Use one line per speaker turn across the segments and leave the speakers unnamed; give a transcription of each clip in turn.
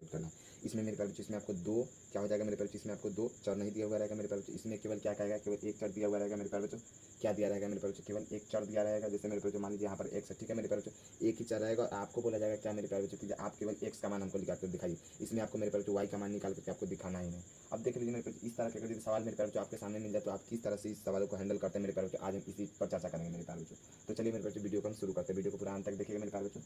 Put करना है। इसमें मेरे प्यारे बच्चों इसमें आपको दो क्या हो जाएगा मेरे प्यारे बच्चों, इसमें आपको दो चर नहीं दिया हुआ रहेगा मेरे प्यारे बच्चों, इसमें केवल क्या कहेगा, केवल एक चर दिया हुआ रहेगा मेरे प्यारे बच्चों। क्या दिया रहेगा मेरे प्यारे बच्चों, केवल एक चर दिया रहेगा। जैसे मेरे प्यारे बच्चों मान लीजिए यहाँ पर एक्स है, ठीक है मेरे प्यारे बच्चों, एक ही चर रहेगा और आपको बोला जाएगा क्या मेरे प्यारे बच्चों कि आप केवल एक्स का मान हमको निकाल कर दिखाइए। इसमें आपको मेरे प्यारे बच्चों वाई का मान निकाल करके आपको दिखाना ही नहीं। अब देख लीजिए मेरे प्यारे इस तरह के अगर सवाल मेरे प्यारे बच्चों आपके सामने मिल जाए तो आप किस तरह से इस सवालों को हैंडल करते हैं मेरे प्यारे बच्चों, आज हम इसी पर चर्चा करेंगे मेरे प्यारे बच्चों। तो चलिए मेरे प्यारे बच्चों वीडियो को हम शुरू करते हैं, वीडियो को पूरा अंत तक देखिएगा मेरे प्यारे बच्चों।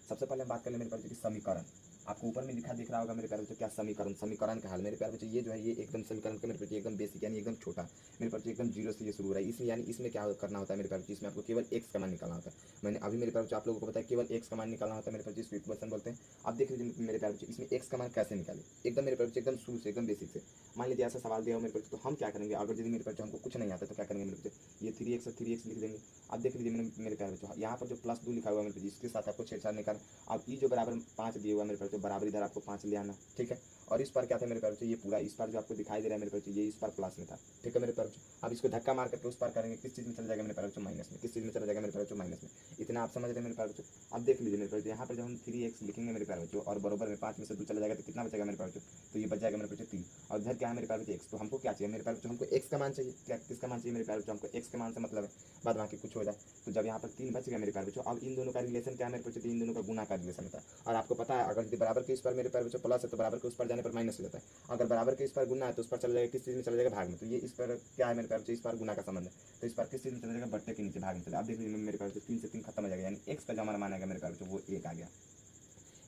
सबसे पहले हम बात कर ले मेरे प्यारे बच्चों की समीकरण। आपको ऊपर में लिखा दिख रहा होगा मेरे प्यारे बच्चों क्या समीकरण, समीकरण का हाल मेरे प्यारे बच्चों ये जो है ये एकदम समीकरण का मेरे बच्चों एकदम बेसिक यानी एकदम छोटा मेरे प्यारे बच्चों एकदम जीरो से ये शुरू हो रहा है। इसमें यानी इसमें क्या करना होता है मेरे प्यारे बच्चों, इसमें आपको केवल एक्स का मान निकालना होता है। मैंने अभी मेरे प्यारे बच्चों आप लोगों को बताया केवल एक्स का मान निकालना होता है मेरे प्यारे बच्चों, इसको इक्वेशन बोलते हैं। अब देख लीजिए मेरे प्यारे बच्चों इसमें एक्स का मान कैसे निकाले, एकदम मेरे प्यारे बच्चों एकदम शुरू से एकदम बेसिक से। मान लीजिए ऐसा सवाल दिया हो मेरे प्यारे बच्चों, तो हम क्या करेंगे, अगर यदि मेरे प्यारे बच्चों हमको कुछ नहीं आता तो क्या करेंगे मेरे बच्चों, ये 3x और 3x लिख देंगे। अब देख लीजिए मेरे प्यारे बच्चों यहाँ पर जो +2 लिखा हुआ है मेरे बच्चों इसके साथ आपको छेड़छाड़ नहीं करना। अब ई जो बराबर 5 दिए हुआ है मेरे प्यारे बच्चों बराबर इधर आपको 5 ले आना, ठीक है। और इस पर क्या था मेरे प्यारे बच्चों, ये पूरा इस पर जो आपको दिखाई दे रहा है मेरे प्यारे बच्चों ये इस पर प्लस में था, ठीक है मेरे प्यारे बच्चों। अब इसको धक्का मार करके उस पर करेंगे, किस चीज़ में चला जाएगा मेरे प्यारे बच्चों, माइनस में। किस चीज़ में चला जाएगा मेरे प्यारे बच्चों, माइनस में। इतना आप समझ रहे हैं मेरे प्यारे बच्चों। अब देख लीजिए मेरे प्यारे बच्चों यहाँ पर जब हम 3x लिखेंगे मेरे प्यारे बच्चों और बराबर में 5 में से 2 चला जाएगा तो कितना बचेगा मेरे प्यारे बच्चों, तो ये बच जाएगा मेरे बच्चों 3। और इधर क्या है मेरे प्यारे बच्चों x, तो हमको क्या चाहिए मेरे प्यारे बच्चों, हमको x का मान चाहिए। क्या किसका मान चाहिए मेरे प्यारे बच्चों, हमको x के मान से मतलब है, बाद बाकी कुछ हो जाए। तो जब यहाँ पर 3 बच गया मेरे प्यारे बच्चों, अब इन दोनों का रिलेशन क्या है मेरे बच्चों, इन दोनों का गुना का रिलेशन होता है। और आपको पता है अगर बराबर के इस पर मेरे प्यारे बच्चों प्लस है तो बराबर के उस पर जाने पर माइनस हो जाता है। अगर बराबर के इस पर गुना है तो उस पर चला जाएगा किस चीज़ में चला जाएगा, भाग में। तो ये इस पर क्या है मेरे प्यारे बच्चों, इस पर गुना का संबंध है, तो इस पर किस चीज़ में चला जाएगा, बट्टे के नीचे भाग में चला। अब देख लीजिए मेरे प्यारे बच्चों 3 से 3 खत्म हो जाएगा, यानी x का जो हमारा मान आएगा मेरे प्यारे बच्चों वो 1 आ गया।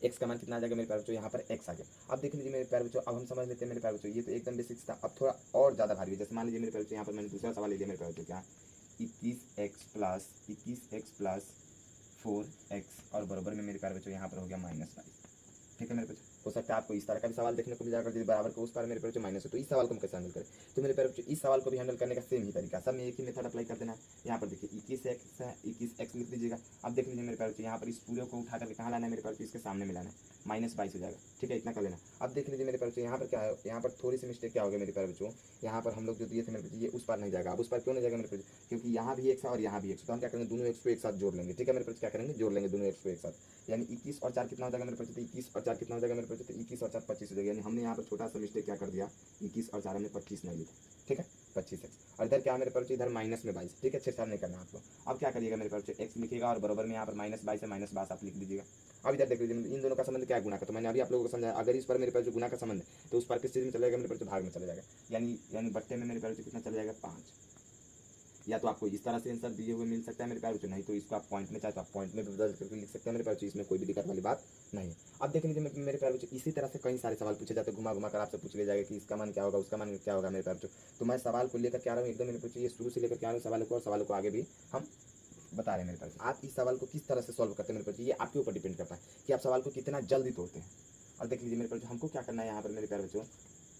x का मान कितना आ जाएगा मेरे प्यारे बच्चों, यहाँ पर x आ गया। अब देख लीजिए मेरे प्यारे बच्चों अब हम समझ लेते हैं मेरे प्यारे बच्चों, ये तो एकदम बेसिक था। अब थोड़ा और ज़्यादा भारी है, जैसे मान लीजिए मेरे प्यारे बच्चों यहाँ पर मैंने दूसरा सवाल ले लिया मेरे प्यारे बच्चों, क्या 21x प्लस 4x और बराबर में मेरे प्यारे बच्चों यहाँ पर हो गया -22, ठीक है मेरे बच्चों। हो सकता है आपको इस तरह का भी सवाल देखने को मिल जाएगा, यदि बराबर को उस पर मेरे बच्चों माइनस है तो इस सवाल को हम कैसे हैंडल करें। तो मेरे प्यारे बच्चों इस सवाल को भी हैंडल करने का सेम ही तरीका, सब में एक ही मेथड अप्लाई कर देना है। यहाँ पर देखिए 21x है, 21x लिख दीजिएगा। अब देख लीजिए मेरे प्यारे बच्चों यहाँ पर इस पूरे को उठा करके कहाँ लाना है मेरे प्यारे बच्चों, इसके सामने मिलाना है, -22 हो जाएगा, ठीक है। इतना कर लेना। अब देख लीजिए मेरे प्यारे बच्चों यहाँ पर क्या है, यहाँ पर थोड़ी सी मिस्टेक क्या हो गया मेरे प्यारे बच्चों, यहाँ पर हम लोग जो दिए थे मेरे बच्चों ये उस पर नहीं जाएगा। अब उस पर क्यों नहीं जाएगा मेरे बच्चों, क्योंकि यहाँ भी x है और यहाँ भी x, तो हम क्या करेंगे दोनों x को एक साथ जोड़ लेंगे, ठीक है मेरे बच्चों। क्या करेंगे, जोड़ लेंगे दोनों x को एक साथ, यानी 21 और 4 कितना हो जाएगा मेरे बच्चों, 21 और 4 कितना हो जाएगा मेरे बच्चों, तो 21 और 4 25 हो जाएगा। यानी हमने यहाँ पर छोटा सा मिस्टेक क्या कर दिया, 21 और 4 हमने 25 नहीं लिखा, ठीक है 25x। और इधर क्या मेरे बच्चों, इधर -22, ठीक है, छेड़छाड़ नहीं करना आपको। अब क्या करिएगा मेरे बच्चों, x लिखिएगा और बराबर में यहाँ पर -22 है, -22 आप लिख दीजिएगा। अब इधर देख लीजिए इन दोनों का संबंध क्या है, गुना का। तो मैंने अभी आप लोगों को समझाया, अगर इस पर मेरे पास जो गुना का संबंध है तो उस पर किस चीज़ में चला जाएगा मेरे पास, भाग में चला जाएगा, यानी बट्टे में मेरे पास कितना चला जाएगा, 5। या तो आपको इस तरह से आंसर दिए हुए मिल सकता है मेरे प्यारे बच्चों, नहीं तो इसको आप पॉइंट में चाहे तो आप पॉइंट में भी बदल करके लिख सकते हैं मेरे प्यारे बच्चों, इसमें कोई भी दिक्कत वाली बात नहीं है। अब देख लीजिए मेरे प्यारे बच्चों इसी तरह से कई सारे सवाल पूछे जाते हैं, घुमा घुमा कर आपसे पूछ लिया जाएगा कि इसका मान क्या होगा, उसका मान क्या होगा मेरे प्यारे बच्चों। तो मैं सवाल को लेकर क्या रहा हूँ एकदम मेरे बच्चों, ये शुरू से लेकर क्या रहा हूँ सवालों को, और सवालों को आगे भी हम बता रहे हैं मेरे पास। आप इस सवाल को किस तरह से सॉल्व करते हैं मेरे बच्चों, ये आपके ऊपर डिपेंड करता है कि आप सवाल को कितना जल्दी तोड़ते हैं। और देख लीजिए मेरे बच्चों हमको क्या करना है यहाँ पर मेरे प्यारे बच्चों,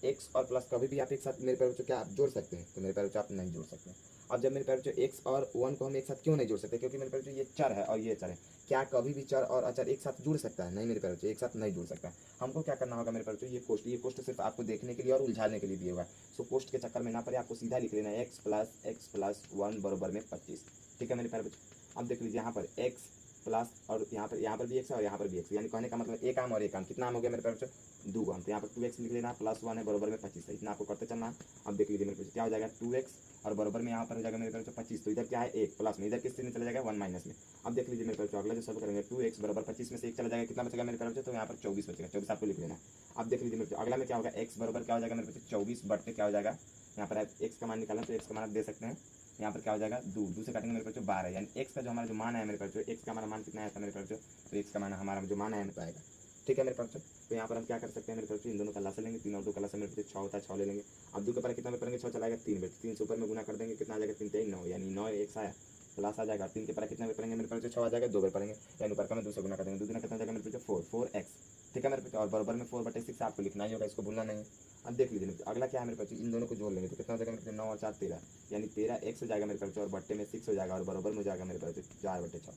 एक्स और प्लस कभी भी आप एक साथ मेरे प्यारे बच्चों क्या आप जोड़ सकते हैं, तो मेरे प्यारे बच्चों आप नहीं जोड़ सकते। अब जब मेरे प्यारे बच्चों एक्स और 1 को हम एक साथ क्यों नहीं जोड़ सकते, क्योंकि मेरे प्यारे बच्चों ये चर है और ये चर है। क्या कभी भी चर और अचर एक साथ जुड़ सकता है, नहीं मेरे प्यारे बच्चों एक साथ नहीं जुड़ सकता। हमको क्या करना होगा मेरे प्यारे बच्चों, ये कोष्ट सिर्फ आपको देखने के लिए और उलझाने के लिए दिया हुआ है। सो कोष्ट के चक्कर में ना पड़े, आपको सीधा लिख लेना है x प्लस 1 बराबर में 25, ठीक है मेरे प्यारे बच्चों। अब देख लीजिए यहाँ पर x प्लस और यहाँ पर भी x है और यहाँ पर भी x, यानी कहने का मतलब एक आम और एक आम, कितना आम हो गया मेरे प्यारे बच्चों, 2 आम। तो यहाँ पर 2x लिख लेना, +1 है बराबर में 25 है, इतना आपको करते चलना। अब देख लीजिए मेरे बच्चों क्या हो जाएगा, 2x और बराबर में यहाँ पर हो जाएगा मेरे प्यारे बच्चों 25, तो इधर क्या है 1 प्लस में, इधर किस चीज़ में चला जाएगा 1 माइनस में। अब देख लीजिए मेरे प्यारे बच्चों अगला जो सॉल्व करेंगे, 2x बराबर 25 में से 1 चला जाएगा, कितना बचेगा मेरे प्यारे बच्चों, तो यहाँ पर 24 बचेगा, 24 आपको लिख लेना है। अब देख लीजिए मेरे बच्चों अगला में क्या होगा, x बराबर क्या हो जाएगा मेरे बच्चों 24 बट्टे क्या हो जाएगा, यहाँ पर x का मान निकालना तो x का मान आप दे सकते हैं, यहाँ पर क्या हो जाएगा 2 से काटेंगे मेरे बच्चों 12, यानी x का जो हमारा जो मान है मेरे बच्चों, x का हमारा मान कितना आया था मेरे बच्चों, तो x का मान हमारा जो मान है मेरे पाएगा, ठीक है मेरे बच्चों। तो यहाँ पर हम क्या कर सकते हैं मेरे बच्चों, इन दोनों का लसा लेंगे, 3 और 2 का लसा मेरे बच्चों 6 होता है, 6 ले लेंगे। अब 2 के पर कितना में पढ़ेंगे 6 चलाएगा 3 बच्चे, 3 से ऊपर में गुना कर देंगे, कितना आ जाएगा 3 3 9, यानी 9 1 आया प्लस आ जाएगा, 3 के पर कितना में पढ़ेंगे मेरे बच्चों 6 आ जाएगा, 2 बार पढ़ेंगे, यानी ऊपर का में 2 से गुना कर देंगे, 2 गुना कितना जाएगा मेरे बच्चों 4x, ठीक है मेरे बच्चों। और बराबर में 4/6 आपको लिखना ही होगा, इसको भूलना नहीं है। अब देख लीजिए अगला क्या है मेरे बच्चों, इन दोनों को जोड़ लेंगे तो कितना हो जाएगा मेरे बच्चों 9 और 4 13, यानी 13x हो जाएगा मेरे बच्चों और बट्टे में 6 हो जाएगा और बराबर में हो जाएगा मेरे बच्चों 4/6।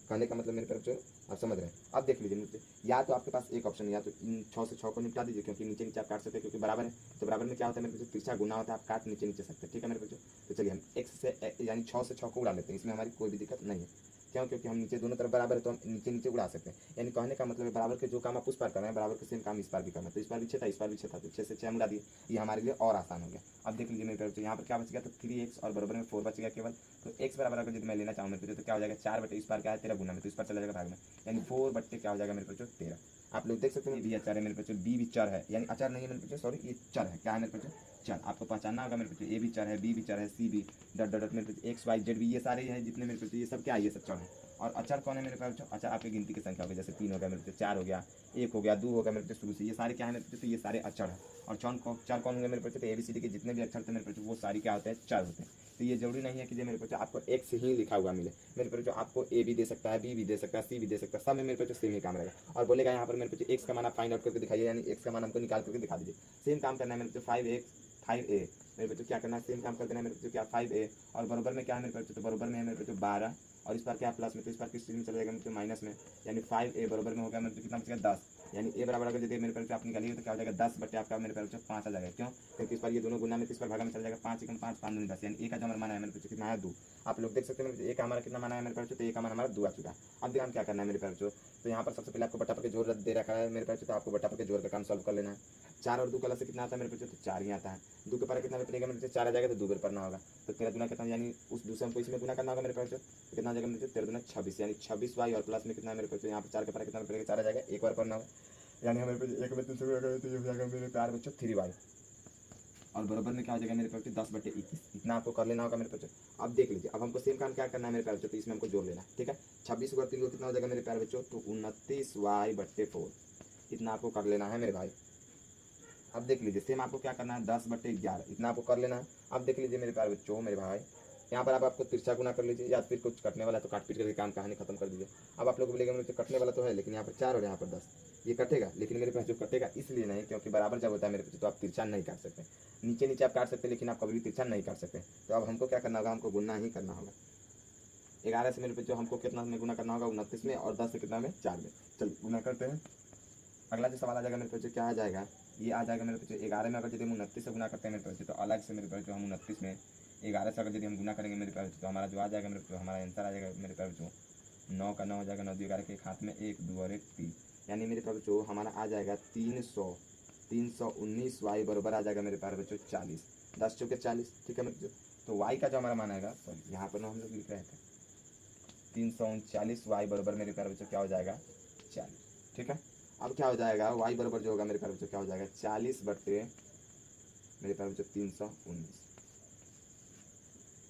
कहने का मतलब मेरे बच्चों आप समझ रहे हैं। अब देख लीजिए मुझसे, या तो आपके पास एक ऑप्शन, या तो इन 6 से 6 को निपटा दीजिए, क्योंकि नीचे नीचे आप काट सकते हैं, क्योंकि बराबर है। तो बराबर में क्या होता है मेरे बच्चों, तिरछा गुना होता है, आप काट नीचे नीचे सकते हैं, ठीक है मेरे बच्चों। तो चलिए हम x से यानी 6 से 6 को उड़ा लेते हैं, इसमें हमारी कोई भी दिक्कत नहीं है। क्यों? क्योंकि हम नीचे दोनों तरफ बराबर है तो हम नीचे नीचे उड़ा सकते हैं। यानी कहने का मतलब है बराबर के जो काम आप उस पार कर रहे हैं बराबर के सेम काम इस पार भी करना है। तो इस पार भी 6 था, इस पार भी 6 था, तो 6 से 6 हम उड़ा दिए, ये हमारे लिए और आसान हो गया। अब देख लीजिए मेरे पास यहाँ पर क्या बच गया, तो 3x और बराबर में 4 बच गया केवल। तो x बराबर अगर यदि मैं लेना चाहूँ मेरे पास तो क्या हो जाएगा, 4 बटे इस पार क्या है 13 गुना में, तो इस पार चला जाएगा भाग में, यानी 4 बट्टे क्या हो जाएगा मेरे पास 13। आप लोग देख सकते हैं भी अचार है मेरे पास, बी भी चर है, यानी अचार नहीं है मेरे पास, सॉरी ये चर है, क्या है मेरे पास चर। आपको पहचानना होगा मेरे पास ए भी चर है, बी भी चर है, सी भी डॉट डॉट डॉट मेरे पास एक्स वाई जेड भी, ये सारे हैं जितने मेरे पास ये सब क्या है, ये सब चर है। और अचार कौन है मेरे पास, अचार आपकी गिनती की संख्या होगी, जैसे 3 हो गया मेरे पास, 4 हो गया, 1 हो गया, 2 हो गया मेरे पास शुरू से, ये सारे क्या है मेरे पास, तो ये सारे अचर है। और चार कौन होंगे मेरे पास, तो ABCD के जितने भी अक्षर थे मेरे पास वो सारी क्या होते हैं, चर होते हैं। तो ये जरूरी नहीं है कि जो मेरे पास आपको एक्स ही लिखा हुआ मिले, मेरे पास जो आपको ए भी दे सकता है, बी भी दे सकता है, सी भी दे सकता है, सब में मेरे पास सेम ही काम रहेगा। और बोलेगा यहाँ पर मेरे पास एक्स का मान आप फाइंड आउट करके दिखाइए, यानी एक्स का मान हमको निकाल करके दिखा दीजिए। सेम काम करना है मेरे पास 5a, मेरे पास क्या करना है, सेम काम कर देना है मेरे पास क्या 5a, और बराबर में क्या है मेरे पास, तो बराबर में है मेरे पास 12, और इस पर क्या प्लस में, तो इस पर किस चीज़ में चला जाएगा मेरे माइनस में, यानी 5a बराबर में होगा मेरे कितना बचेगा 10, यानी a बराबर अगर यदि मेरे पास आप निकालिए तो क्या हो जाएगा 10 बटे आपका मेरे पास 5 आ जाएगा। क्यों? क्योंकि इस पर ये दोनों गुना में, इस पर भागा में चला जाएगा, 5 एकम 5 5 दूनी 10, यानी a का जो हमारा माना है मेरे पास कितना है 2। आप लोग देख सकते हैं मेरे a का हमारा कितना माना है मेरे पास, तो a का मान हमारा 2 आ चुका है। अब देखिए हम क्या करना है मेरे पास, तो यहाँ पर सबसे पहले आपको बटा पर के जोड़ दे रखा है मेरे पास, तो आपको बटा पर के जोड़ का काम सॉल्व कर लेना है। 4 और 2 कलर से कितना आता है मेरे पास, तो 4 ही आता है। 2 के पर कितना बचेगा मेरे पास 4 आ जाएगा, तो 2 बेर करना होगा, तो 13 दूना कितना, यानी उस दूसरे हमको इसमें गुना करना होगा मेरे पास, तो कितना आ जाएगा मेरे पास 13 दूना 26, यानी 26y, और प्लस में कितना है मेरे पास, यहाँ पर 4 के पर कितना बचेगा 4 आ जाएगा, एक बार करना होगा, यानी हमारे पास एक में 3 से तो ये हो जाएगा मेरे प्यार बच्चों 3y, और बराबर में क्या हो जाएगा मेरे पास 10/21, इतना आपको कर लेना होगा मेरे पास। अब देख लीजिए, अब हमको सेम काम क्या करना है मेरे प्यार बच्चों, तो इसमें हमको जोड़ लेना है, ठीक है। 26 और 3 को कितना हो जाएगा मेरे प्यार बच्चों, तो 29y/4, इतना आपको कर लेना है मेरे भाई। अब देख लीजिए सेम आपको क्या करना है 10/11, इतना आपको कर लेना है। अब देख लीजिए मेरे प्यार बच्चों मेरे भाई, यहाँ पर आप आपको तिरछा गुना कर लीजिए, या फिर कुछ कटने वाला तो काट पीट करके काम कहानी खत्म कर दीजिए। अब आप लोग बोलेंगे मेरे तो कटने वाला तो है, लेकिन यहाँ पर 4 और यहाँ पर 10, ये कटेगा, लेकिन मेरे पास जो कटेगा इसलिए नहीं, क्योंकि बराबर जब होता है मेरे पास तो आप तिरछा नहीं काट सकते। नीचे नीचे आप काट सकते, लेकिन आप कभी भी तिरछा नहीं काट सकते। तो अब हमको क्या करना होगा, हमको गुना ही करना होगा। 11 से मेरे पास जो हमको कितना में गुना करना होगा 29 में, और 10 से कितना में 4 में। चलिए गुना करते हैं। अगला जो सवाल आ जाएगा मेरे पास क्या आ जाएगा, ये आ जाएगा मेरे पास 11 में अगर यदि हम 29 से गुना करते हैं मेरे पास, तो अलग से मेरे पास जो हम 29 में 11 से अगर यदि हम गुना करेंगे मेरे पास, तो हमारा जो आ जाएगा मेरे पास, हमारा आंसर आ जाएगा मेरे पास जो 9 का 9 हो जाएगा, 9 2 11 के एक हाथ में 1 2 और 1 3, यानी मेरे पास जो हमारा आ जाएगा 319y बराबर आ जाएगा मेरे पास बच्चों 40, 10 चौके 40, ठीक है मेरे। तो y का जो हमारा मान आएगा, सॉरी यहाँ पर ना हम लोग लिख रहे थे 339y बराबर मेरे प्यारे बच्चों क्या हो जाएगा 40, ठीक है। अब क्या हो जाएगा y बराबर जो होगा मेरे प्यारे बच्चों क्या हो जाएगा 40 बटे मेरे प्यारे बच्चों 319,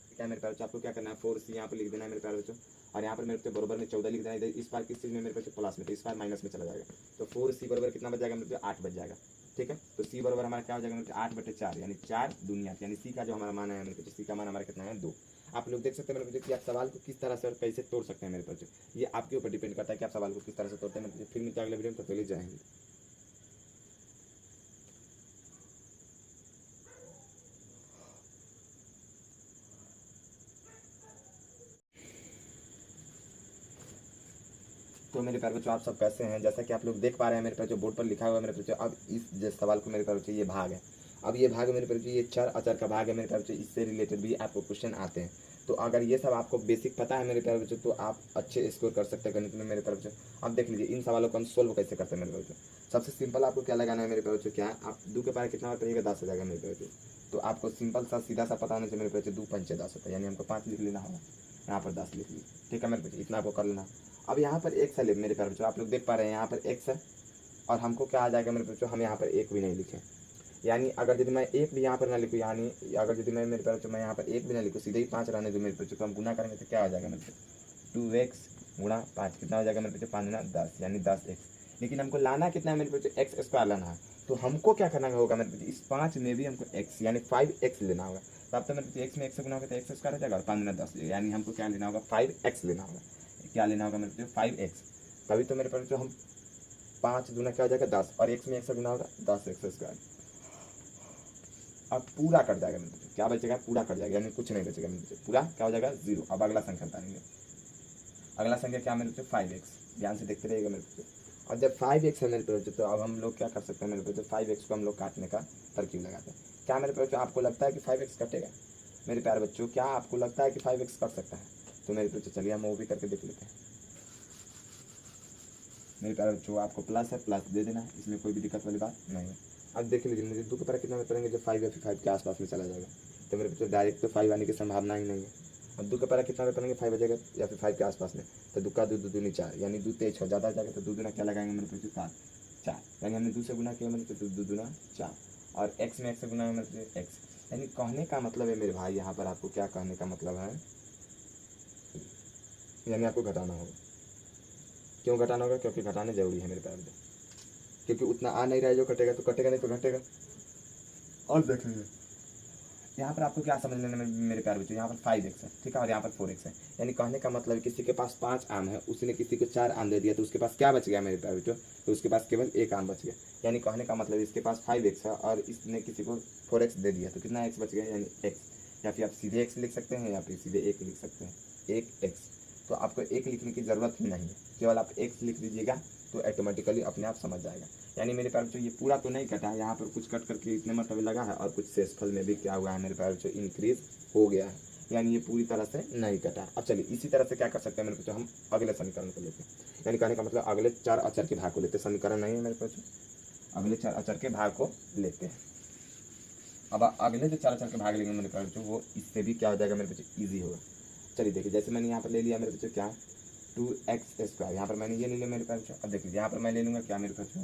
ठीक है मेरे प्यारे बच्चों। आपको क्या करना है 4c यहाँ पर लिख देना है मेरे प्यारे बच्चों, और यहाँ पर मेरे बच्चों बराबर में 14 लिख देना है। इधर इस बार किस चीज़ में मेरे बच्चों प्लस में, तो इस बार माइनस में चला जाएगा, तो 4c बराबर कितना बच जाएगा मेरे बच्चों 8 बच जाएगा, ठीक है। तो c बराबर हमारा क्या हो जाएगा मेरे 8/4, यानी 4 दुनिया, यानी c का जो हमारा मान है मेरे बच्चों, c का मान हमारा कितना है 2। आप लोग देख सकते हैं मेरे बच्चों कि आप सवाल को किस तरह से और कैसे तोड़ सकते हैं मेरे बच्चों, ये आपके ऊपर डिपेंड करता है कि आप सवाल को किस तरह से तोड़ते हैं मेरे बच्चों। फिर मिलते हैं अगले वीडियो में, तो पहले जय हिंद। तो मेरे प्यारे बच्चों आप सब कैसे हैं, जैसा कि आप लोग देख पा रहे हैं मेरे पास जो बोर्ड पर लिखा हुआ है मेरे बच्चों। अब इस सवाल को मेरे प्यारे बच्चों ये भाग है, अब ये भाग मेरे प्यारे बच्चों ये चर अचर का भाग है मेरे प्यारे बच्चों, इससे रिलेटेड भी आपको क्वेश्चन आते हैं। तो अगर ये सब आपको बेसिक पता है मेरे प्यारे बच्चों, तो आप अच्छे स्कोर कर सकते हैं गणित में मेरे प्यारे बच्चों। अब देख लीजिए इन सवालों को हम सोल्व कैसे करते हैं मेरे बच्चों। सबसे सिंपल आपको क्या लगाना है मेरे प्यारे बच्चों, क्या आप 2 के पार कितना होता है 10 हो जाएगा मेरे प्यारे बच्चों। तो आपको सिंपल सा सीधा सा पता होना चाहिए मेरे बच्चों, 2 पंचे 10 होता है, यानी हमको 5 लिख लेना होगा, यहाँ पर 10 लिख लीजिए, ठीक है मेरे बच्चों, इतना आपको कर लेना। अब यहाँ पर एक्स है मेरे प्यारे बच्चों, आप लोग देख पा रहे हैं यहाँ पर एक्स है, और हमको क्या आ जाएगा मेरे बच्चों, हम यहाँ पर एक भी नहीं लिखे, यानी अगर यदि मैं एक भी यहाँ पर ना लिखूँ, यानी अगर यदि मैं मेरे प्यारे बच्चों मैं यहाँ पर एक भी ना लिखूँ, सीधे ही 5 रहने दो मेरे बच्चों, तो हम गुना करेंगे तो क्या हो जाएगा मेरे बच्चों 2x गुणा 5 कितना हो जाएगा मेरे बच्चों 5 गुना 10, यानी 10x। लेकिन हमको लाना कितना है मेरे बच्चों एक्स स्क्वायर लाना है, तो हमको क्या करना होगा मेरे बच्चों, इस 5 में भी हमको x यानी 5x लेना होगा। तो अब तो मेरे बच्चों x में x से गुना होगा तो x स्क्वायर हो जाएगा, और 5 गुना 10, यानी हमको क्या लेना होगा 5x लेना होगा। क्या लेना होगा मेरे बच्चों 5x, तभी तो मेरे पास जो हम 5 गुना क्या हो जाएगा 10, और x में x से गुना होगा 10x स्क्वायर। अब पूरा कट जाएगा मेरे बच्चों, क्या बचेगा पूरा कट जाएगा, यानी कुछ नहीं बचेगा मेरे बच्चों, पूरा क्या हो जाएगा 0। अब अगला संख्या बताएंगे, अगला संख्या क्या मेरे बच्चों 5x, ध्यान से देखते रहिएगा मेरे बच्चों। और जब 5x है मेरे बच्चों, तो अब हम लोग क्या कर सकते हैं मेरे बच्चों, 5x को हम लोग काटने का तरकीब लगाते हैं। क्या मेरे बच्चों आपको लगता है कि 5x कटेगा मेरे प्यारे बच्चों, क्या आपको लगता है कि 5x कट सकता है? तो मेरे बच्चों चलिए हम वो भी करके देख लेते हैं। मेरे प्यारे बच्चों आपको प्लस है, प्लस दे देना, इसमें कोई भी दिक्कत वाली बात नहीं है। अब देख लीजिए मुझे 2 के परा कितना में पड़ेंगे, जब 5 या फिर 5 के आसपास में चला जाएगा, तो मेरे बच्चों डायरेक्ट तो 5 आने की संभावना ही नहीं है। अब 2 के परा कितना में पड़ेंगे, 5 आ जाएगा या फिर 5 के आसपास में, तो 2 का 2 2 दूनी 4, यानी 2 तेज 6 ज़्यादा आ जाएगा, तो 2 दूना क्या लगाएंगे मेरे बच्चों 7 4, यानी हमने 2 से गुना किया मेरे बच्चों 2 दूना 4, और x में x से गुना है मेरे बच्चों x, यानी कहने का मतलब है मेरे भाई यहाँ पर आपको क्या कहने का मतलब है, यानी आपको घटाना होगा। क्यों घटाना होगा, क्योंकि घटाना जरूरी है मेरे प्यारे बच्चों, क्योंकि उतना आ नहीं रहा है जो कटेगा तो कटेगा नहीं तो घटेगा। और देखेंगे यहाँ पर आपको क्या समझ लेना मेरे प्यारे बच्चों, यहाँ पर 5x है, ठीक है, और यहाँ पर 4x है, यानी कहने का मतलब किसी के पास 5 आम है, उसी ने किसी को 4 आम दे दिया, तो उसके पास क्या बच गया मेरे प्यारे बच्चों, तो उसके पास केवल 1 आम बच गया। यानी कहने का मतलब इसके पास 5x है और इसने किसी को 4x दे दिया, तो कितना x बच गया, यानी x, या फिर आप सीधे x लिख सकते हैं या फिर सीधे 1 लिख सकते हैं, 1x। तो आपको 1 लिखने की ज़रूरत ही नहीं है, केवल आप x लिख दीजिएगा तो ऑटोमेटिकली अपने आप समझ जाएगा। यानी मेरे प्यारे बच्चों ये पूरा तो नहीं कटा है, यहाँ पर कुछ कट करके इतने मतलब लगा है, और कुछ शेषफल में भी क्या हुआ है मेरे प्यारे बच्चों, इंक्रीज हो गया है, यानी ये पूरी तरह से नहीं कटा। अब चलिए इसी तरह से क्या कर सकते हैं मेरे बच्चों, हम अगले समीकरण को लेते हैं, यानी कहने का मतलब अगले 4 अचर के भाग को लेते हैं, समीकरण नहीं है मेरे बच्चों, अगले 4 अचर के भाग को लेते हैं। अब अगले जो 4 अचर के भाग लेंगे मेरे प्यारे बच्चों, वो इससे भी क्या हो जाएगा मेरे बच्चों, ईजी होगा। चलिए देखिए जैसे मैंने यहाँ पर ले लिया मेरे बच्चों क्या 2x², यहाँ पर मैंने ये ले लिया मेरे प्यारे बच्चों। अब देख लीजिए यहाँ पर मैं ले लूँगा क्या मेरे बच्चों,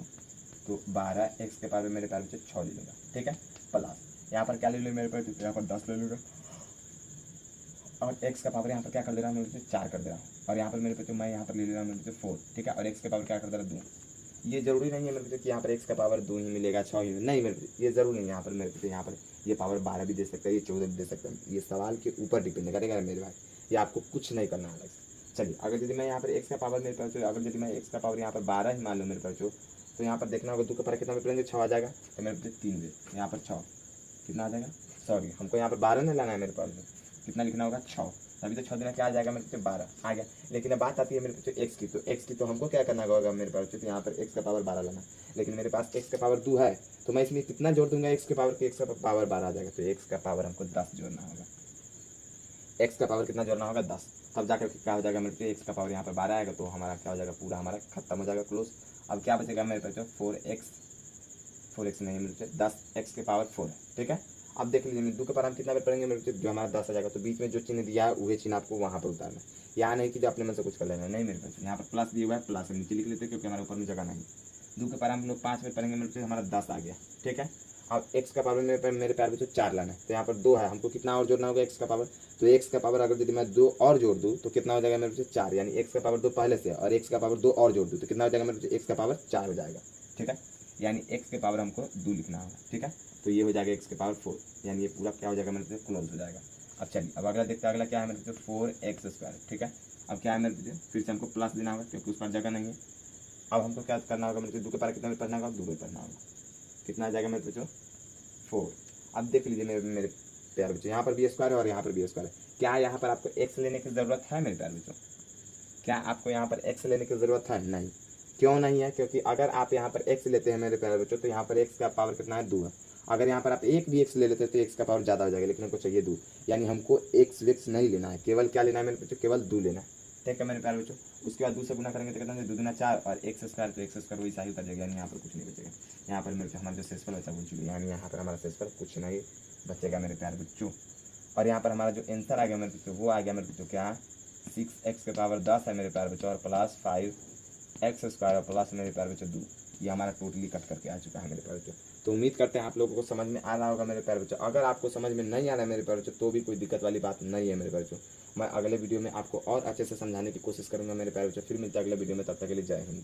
तो 12x के पावर में मेरे प्यारे बच्चों 6 ले लूँगा, ठीक है, प्लस यहाँ पर क्या ले लूँगा मेरे पास, यहाँ पर 10 ले लूँगा, और x का पावर यहाँ पर क्या कर दे रहा हूँ मेरे बच्चों 4 कर दे रहा हूँ, और यहाँ पर मेरे बच्चों मैं यहाँ पर ले रहा हूँ मेरे बच्चों 4, ठीक है, और x के पावर क्या कर दे रहा हूँ 2। ये जरूरी नहीं है मेरे बच्चों कि यहाँ पर x का पावर 2 ही मिलेगा 6 ही नहीं, मेरे बच्चों ये जरूरी नहीं है। यहाँ पर मेरे बच्चों यहाँ पर ये पावर 12 भी दे सकता है, ये 14 भी दे सकता है, ये सवाल के ऊपर डिपेंड करेगा मेरे भाई, ये आपको कुछ नहीं करना अलग से। चलिए अगर यदि मैं यहाँ पर x का पावर मेरे पास, अगर यदि मैं x का पावर यहाँ पर 12 ही मान लूँ मेरे पास, तो यहाँ पर देखना होगा 2 का पावर कितना में पड़ेंगे 6 आ जाएगा, तो मेरे पास 3 दे, यहाँ पर 6 कितना आ जाएगा, सॉरी हमको यहाँ पर 12 नहीं लाना है मेरे पास, कितना लिखना होगा 6, अभी तो 6 दिन क्या आ जाएगा मेरे पास 12 आ गया। लेकिन अब बात आती है मेरे पास x की, तो x की तो हमको क्या करना होगा मेरे पास, तो यहाँ पर x का पावर 12 लाना, लेकिन मेरे पास x का पावर 2 है, तो मैं इसमें कितना जोड़ दूंगा x के पावर के, x का पावर 12 आ जाएगा, तो x का पावर हमको 10 जोड़ना होगा, x का पावर कितना जोड़ना होगा 10, तब जाकर क्या हो जाएगा मेरे पास x का पावर यहाँ पर 12 आएगा, तो हमारा क्या हो जाएगा पूरा हमारा खत्म हो जाएगा क्लोज। अब क्या बचेगा मेरे पास 4x नहीं मेरे पास 10x के पावर 4, ठीक है। अब देख लीजिए 2 के पावर हम कितना पर पढ़ेंगे मेरे जो हमारा 10 आ जाएगा, तो बीच में जो चिन्ह दिया है वही चिन्ह आपको वहाँ पर उतारना है, यहाँ नहीं कि जो अपने मन से कुछ कर लेना नहीं मेरे पास, यहाँ पर प्लस दिया हुआ है, प्लस नीचे लिख लेते हैं क्योंकि हमारे ऊपर में जगह नहीं। 2 के पावर हम लोग 5 में पढ़ेंगे मेरे पास, हमारा 10 आ गया, ठीक है। अब x का पावर मेरे प्यार बच्चों 4 लाना है, तो यहाँ पर 2 है, हमको कितना और जोड़ना होगा x का पावर, तो x का पावर अगर यदि मैं 2 और जोड़ दूँ तो कितना हो जाएगा मेरे बच्चों 4, यानी x का पावर 2 पहले से और x का पावर 2 और जोड़ दूँ तो कितना हो जाएगा मेरे बच्चों x का पावर 4 हो जाएगा, ठीक है, यानी x के पावर हमको 2 लिखना होगा, ठीक है, तो ये हो जाएगा x के पावर 4, यानी ये पूरा क्या हो जाएगा मेरे बच्चों क्लोज हो जाएगा। अब चलिए अब अगला देखते हैं, अगला क्या है मेरे बच्चों 4x², ठीक है। अब क्या है मेरे बच्चों फिर से हमको प्लस देना होगा क्योंकि उस पर जगह नहीं है। अब हमको क्या करना होगा मेरे 2 के पावर कितना में पढ़ना होगा, 2 में पढ़ना होगा, कितना आ जाएगा मेरे बच्चों 4। अब देख लीजिए मेरे प्यारे बच्चों यहाँ पर भी स्क्वायर है और यहाँ पर भी स्क्वायर है, क्या यहाँ पर आपको x लेने की ज़रूरत है मेरे प्यारे बच्चों, क्या आपको यहाँ पर x लेने की ज़रूरत है, नहीं। क्यों नहीं है, क्योंकि अगर आप यहाँ पर x लेते हैं मेरे प्यारे बच्चों तो यहाँ पर x का पावर कितना है 2 है, अगर यहाँ पर आप एक भी x ले लेते हैं तो x का पावर ज़्यादा हो जाएगा, लेकिन हमको चाहिए 2, यानी हमको x नहीं लेना है, केवल क्या लेना है मेरे बच्चों, केवल 2 लेना है, ठीक है मेरे प्यारे बच्चों। उसके बाद 2 से गुना करेंगे तो कितना 2 दूना 4 और x² तो x² वही सही उतर जाएगा, यानी यहाँ पर कुछ नहीं बचेगा। यहाँ पर मेरे हमारा जो शेषफल बचा वो चुनिए, यानी यहाँ पर हमारा शेषफल कुछ नहीं बचेगा मेरे प्यारे बच्चों। और यहाँ पर हमारा जो आंसर आ गया मेरे बच्चों वो आ गया मेरे बच्चों क्या 6x के पावर 10 है मेरे प्यारे बच्चों, और प्लस 5x² और प्लस मेरे प्यारे बच्चों 2, ये हमारा टोटली कट करके आ चुका है मेरे प्यारे बच्चों। तो उम्मीद करते हैं आप लोगों को समझ में आ रहा होगा मेरे प्यारे बच्चों। अगर आपको समझ में नहीं आ रहा है मेरे प्यारे बच्चों तो भी कोई दिक्कत वाली बात नहीं है मेरे प्यारे बच्चों, मैं अगले वीडियो में आपको और अच्छे से समझाने की कोशिश करूंगा मेरे प्यारे बच्चों। फिर मिलते हैं अगले वीडियो में, तब तक के लिए जय हिंद।